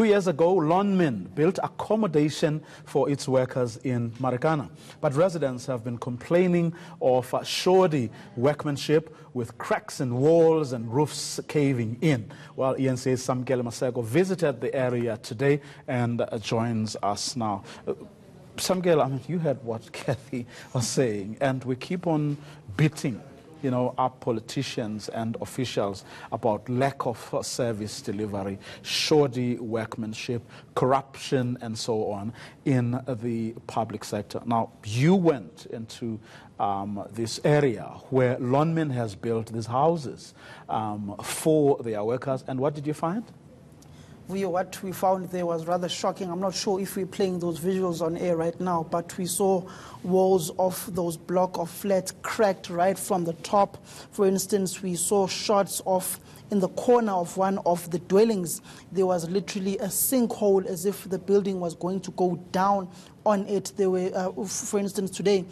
2 years ago, Lonmin built accommodation for its workers in Marikana. But residents have been complaining of shoddy workmanship with cracks in walls and roofs caving in. Well, eNCA's Samkele Maseko visited the area today and joins us now. Samkele, I mean, you heard what Kathy was saying, and we keep on beating our politicians and officials about lack of service delivery, shoddy workmanship, corruption, and so on in the public sector. Now, you went into this area where Lonmin has built these houses for their workers, and what did you find? What we found there was rather shocking. I'm not sure if we're playing those visuals on air right now, but we saw walls of those block of flats cracked right from the top. For instance, we saw shots of in the corner of one of the dwellings, there was literally a sinkhole as if the building was going to go down on it. There were, for instance, today,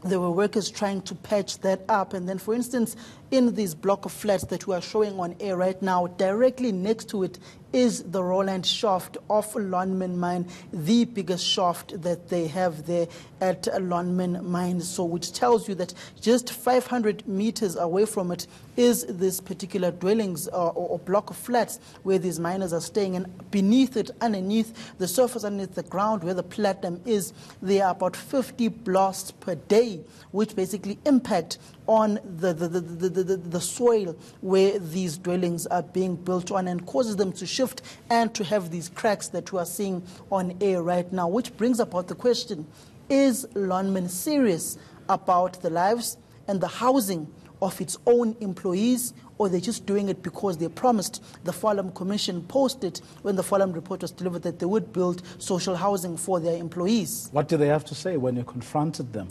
there were workers trying to patch that up. And then, for instance, in this block of flats that we are showing on air right now, directly next to it is the Roland shaft of Lonmin mine, the biggest shaft that they have there at Lonmin mine. So which tells you that just 500 meters away from it is this particular dwellings or block of flats where these miners are staying. And beneath it, underneath the surface, underneath the ground where the platinum is, there are about 50 blasts per day, which basically impact on the soil where these dwellings are being built on and causes them to shift and to have these cracks that we are seeing on air right now, which brings about the question, is Lonmin serious about the lives and the housing of its own employees, or they're just doing it because they promised? The Forum Commission posted when the Forum report was delivered that they would build social housing for their employees. What did they have to say when you confronted them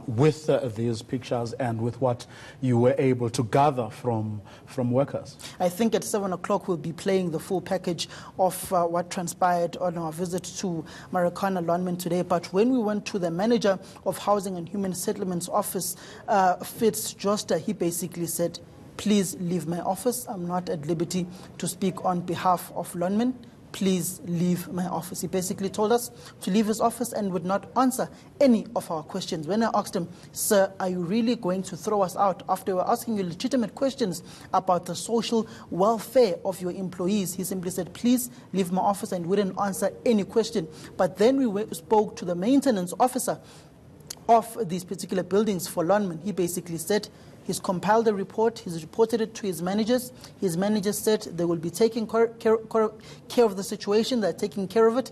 with these pictures and with what you were able to gather from workers? I think at 7 o'clock we'll be playing the full package of what transpired on our visit to Marikana Lonmin today. But when we went to the manager of Housing and Human Settlements office, Fitz Joster, he basically said, please leave my office. I'm not at liberty to speak on behalf of Lonmin. Please leave my office. He basically told us to leave his office and would not answer any of our questions. When I asked him, sir, are you really going to throw us out after we're asking you legitimate questions about the social welfare of your employees? He simply said, please leave my office, and wouldn't answer any question. But then we spoke to the maintenance officer of these particular buildings for Lonmin. He basically said, he's compiled a report. He's reported it to his managers. His managers said they will be taking care of the situation. They're taking care of it.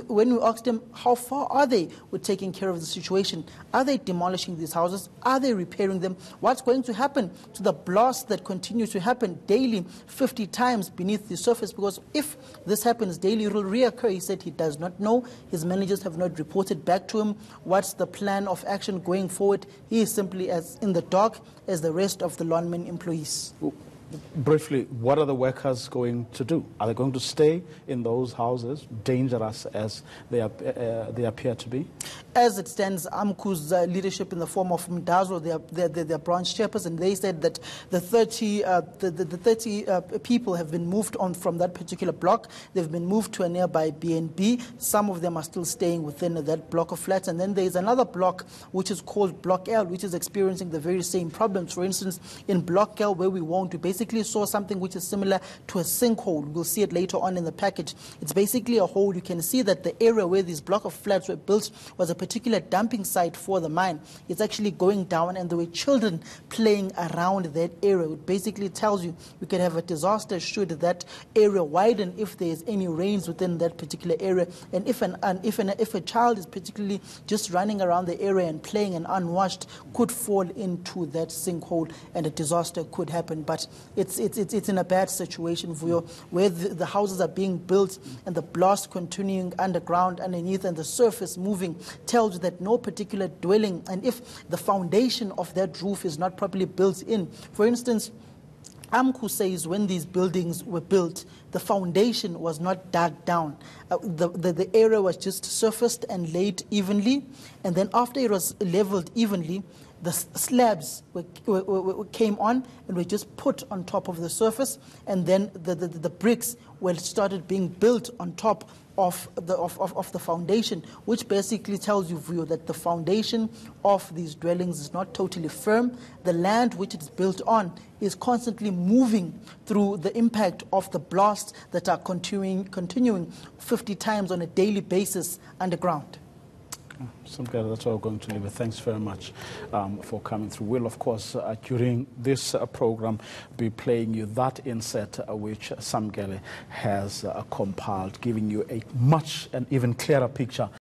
When we asked them, how far are they with taking care of the situation? Are they demolishing these houses? Are they repairing them? What's going to happen to the blasts that continue to happen daily 50 times beneath the surface? Because if this happens daily, it will reoccur. He said he does not know. His managers have not reported back to him what's the plan of action going forward. He is simply as in the dark as the rest of the Lonmin employees. Briefly, what are the workers going to do? Are they going to stay in those houses, dangerous as they appear to be? As it stands, AMCU's leadership in the form of Mdazo, their branch chairperson, they said that the 30 people have been moved on from that particular block. They've been moved to a nearby BNB. Some of them are still staying within that block of flats. And then there's another block, which is called Block L, which is experiencing the very same problems. For instance, in Block L, where we want to basically saw something which is similar to a sinkhole. We'll see it later on in the package. It's basically a hole. You can see that the area where these block of flats were built was a particular dumping site for the mine. It's actually going down, and there were children playing around that area. It basically tells you we could have a disaster should that area widen if there is any rains within that particular area. And if a child is particularly just running around the area and playing and unwashed, could fall into that sinkhole and a disaster could happen. But it's in a bad situation where the houses are being built and the blast continuing underground, underneath, and the surface moving, tells you that no particular dwelling, and if the foundation of that roof is not properly built in. For instance, AMCU says when these buildings were built, the foundation was not dug down. The area was just surfaced and laid evenly, and then after it was leveled evenly, the slabs came on and were just put on top of the surface, and then the bricks where it started being built on top of the foundation, which basically tells you that the foundation of these dwellings is not totally firm. The land which it is built on is constantly moving through the impact of the blasts that are continuing 50 times on a daily basis underground. Samkele, that's where we're going to leave it. Thanks very much for coming through. We'll, of course, during this program, be playing you that inset which Samkele has compiled, giving you a much and even clearer picture